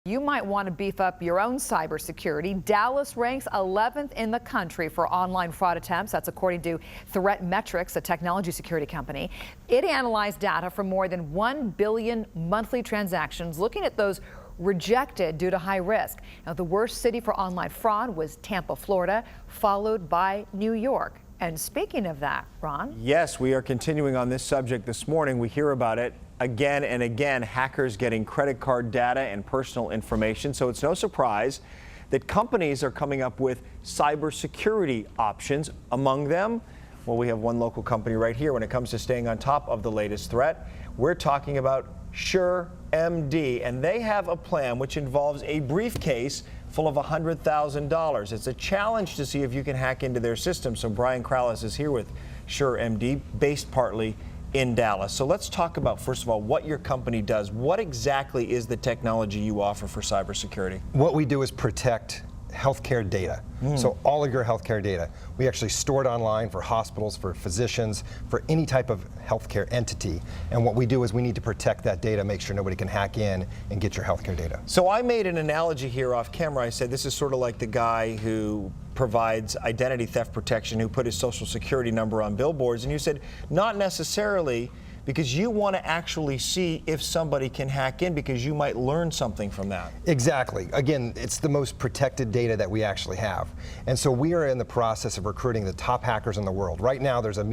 You might want to beef up your own cybersecurity. Dallas ranks 11th in the country for online fraud attempts. That's according to Threat Metrics, a technology security company. It analyzed data from more than 1 billion monthly transactions, looking at those rejected due to high risk. Now, the worst city for online fraud was Tampa, Florida, followed by New York. And speaking of that, Ron? Yes, we are continuing on this subject this morning. We hear about it again and again, hackers getting credit card data and personal information. So it's no surprise that companies are coming up with cybersecurity options. Among them, well, we have one local company right here when it comes to staying on top of the latest threat. We're talking about SurMD, and they have a plan which involves a briefcase full of $100,000. It's a challenge to see if you can hack into their system. So Brian Crowless is here with SurMD, based partly in Dallas. So let's talk about, first of all, what your company does. What exactly is the technology you offer for cybersecurity? What we do is protect healthcare data. So all of your healthcare data, we actually store it online for hospitals, for physicians, for any type of healthcare entity. And what we do is we need to protect that data, make sure nobody can hack in and get your healthcare data. So I made an analogy here off camera. I said this is sort of like the guy who provides identity theft protection, who put his social security number on billboards. And you said not necessarily, because you want to actually see if somebody can hack in, because you might learn something from that. Exactly. Again, it's the most protected data that we actually have. And so we are in the process of recruiting the top hackers in the world. Right now there's a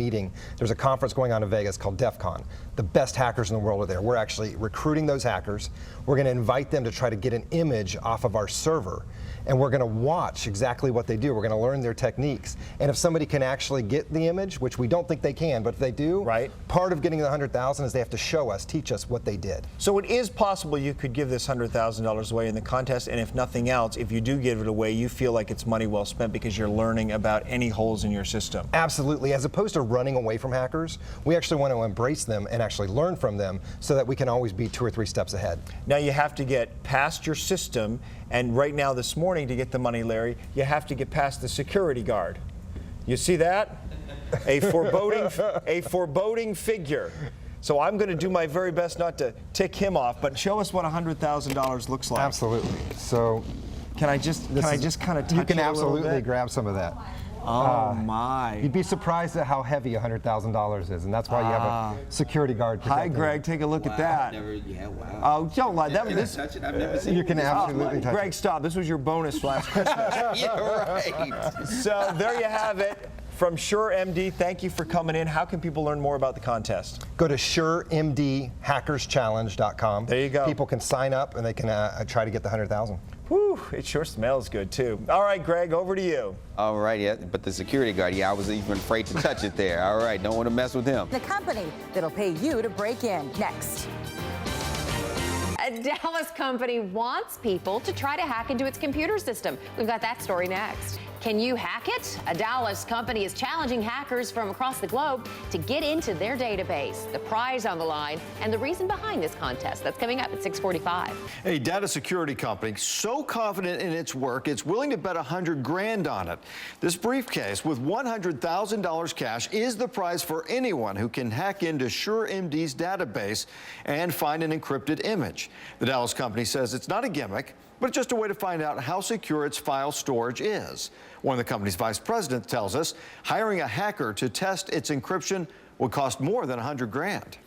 conference going on in Vegas called DEF CON. The best hackers in the world are there. We're actually recruiting those hackers. We're going to invite them to try to get an image off of our server. And we're going to watch exactly what they do. We're going to learn their techniques. And if somebody can actually get the image, which we don't think they can, but if they do, right, part of getting the $100,000 is they have to show us, teach us what they did. So it is possible you could give this $100,000 away in the contest, and if nothing else, if you do give it away, you feel like it's money well spent because you're learning about any holes in your system. Absolutely. As opposed to running away from hackers, we actually want to embrace them and actually learn from them so that we can always be 2 or 3 steps ahead. Now you have to get past your system, and right now this morning to get the money, Larry, you have to get past the security guard. You see that? A foreboding figure. So I'm going to do my very best not to tick him off, but show us what $100,000 looks like. Absolutely. So can I just kind of touch it a little bit? You can absolutely grab some of that. Oh my. You'd be surprised at how heavy $100,000 is, and that's why you have a security guard protecting. Hi, Greg. Take a look at that. Oh, don't lie. Can I touch it? I've never seen it. You can absolutely touch it. Greg, stop. This was your bonus last Christmas. Yeah, right. So there you have it. From SurMD, thank you for coming in. How can people learn more about the contest? Go to SurMDHackersChallenge.com. There you go. People can sign up and they can try to get the $100,000. Whew, it sure smells good too. All right, Greg, over to you. All right, yeah, but the security guard, yeah, I was even afraid to touch it there. All right, don't want to mess with him. The company that'll pay you to break in. Next. A Dallas company wants people to try to hack into its computer system. We've got that story next. Can you hack it? A Dallas company is challenging hackers from across the globe to get into their database. The prize on the line and the reason behind this contest. That's coming up at 6:45. A data security company so confident in its work, it's willing to bet $100 grand on it. This briefcase with $100,000 cash is the prize for anyone who can hack into SurMD's database and find an encrypted image. The Dallas company says it's not a gimmick, but just a way to find out how secure its file storage is. One of the company's vice presidents tells us hiring a hacker to test its encryption would cost more than $100 grand.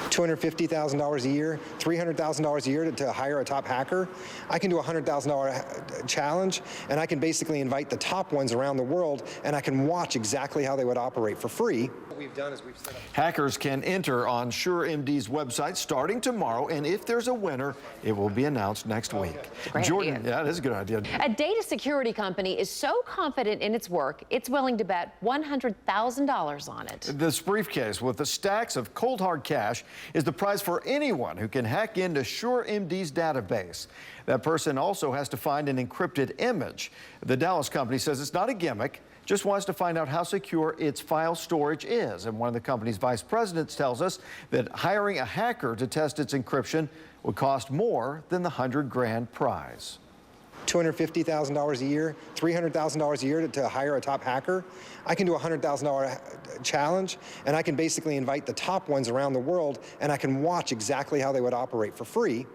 $250,000 a year, $300,000 a year to hire a top hacker. I can do a $100,000 challenge, and I can basically invite the top ones around the world, and I can watch exactly how they would operate for free. What we've done is we've set up. Hackers can enter on SurMD's website starting tomorrow, and if there's a winner, it will be announced next week. Jordan, idea. Yeah, that is a good idea. A data security company is so confident in its work, it's willing to bet $100,000 on it. This briefcase with the stacks of cold hard cash is the prize for anyone who can hack into SurMD's database. That person also has to find an encrypted image. The Dallas company says it's not a gimmick, just wants to find out how secure its file storage is. And one of the company's vice presidents tells us that hiring a hacker to test its encryption would cost more than the $100 grand prize. $250,000 a year, $300,000 a year to hire a top hacker. I can do a $100,000 challenge, and I can basically invite the top ones around the world, and I can watch exactly how they would operate for free.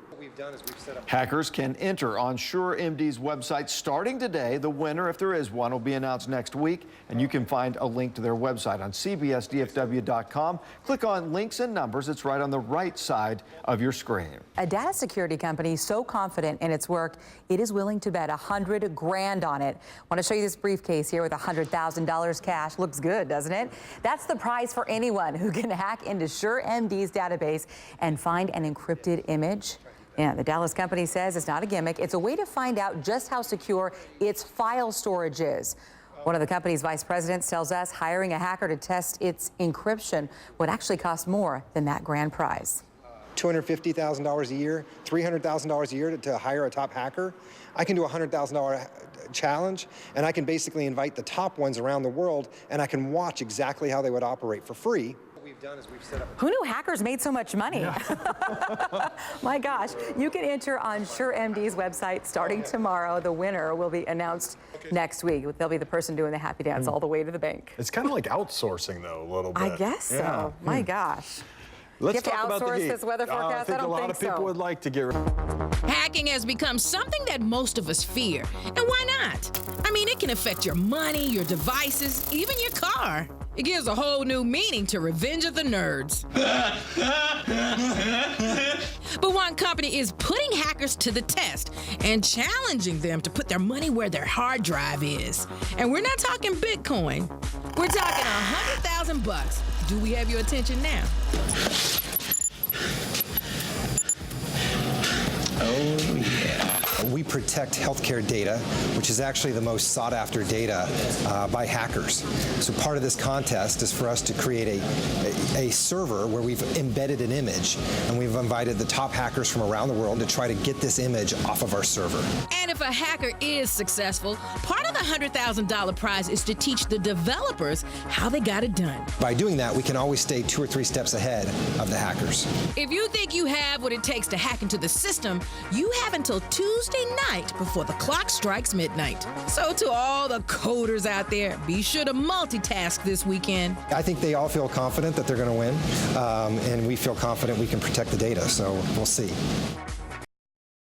Hackers can enter on SurMD's website starting today. The winner, if there is one, will be announced next week, and you can find a link to their website on cbsdfw.com. Click on links and numbers. It's right on the right side of your screen. A data security company so confident in its work, it is willing to bet $100 grand on it. Want to show you this briefcase here with $100,000 cash. Looks good, doesn't it? That's the prize for anyone who can hack into SurMD's database and find an encrypted image. Yeah, the Dallas company says it's not a gimmick. It's a way to find out just how secure its file storage is. One of the company's vice presidents tells us hiring a hacker to test its encryption would actually cost more than that grand prize. $250,000 a year, $300,000 a year to hire a top hacker. I can do a $100,000 challenge, and I can basically invite the top ones around the world, and I can watch exactly how they would operate for free. Who knew hackers made so much money? Yeah. My gosh. You can enter on SurMD's website starting tomorrow. The winner will be announced next week. They'll be the person doing the happy dance all the way to the bank. It's kind of like outsourcing, though, a little bit. I guess so. Yeah. My gosh. Let's Do you have talk to about the outsource geek. this weather forecast? I think a lot of people would like to get rid of it. Hacking has become something that most of us fear. And why not? I mean, it can affect your money, your devices, even your car. It gives a whole new meaning to Revenge of the Nerds. But one company is putting hackers to the test and challenging them to put their money where their hard drive is. And we're not talking Bitcoin. We're talking $100,000. Do we have your attention now? Oh, yeah. We protect healthcare data, which is actually the most sought after data by hackers. So part of this contest is for us to create a server where we've embedded an image, and we've invited the top hackers from around the world to try to get this image off of our server. And if a hacker is successful, part of the $100,000 prize is to teach the developers how they got it done. By doing that, we can always stay 2 or 3 steps ahead of the hackers. If you think you have what it takes to hack into the system, you have until Tuesday night before the clock strikes midnight. So to all the coders out there, be sure to multitask this weekend. I think they all feel confident that they're going to win, and we feel confident we can protect the data, so we'll see.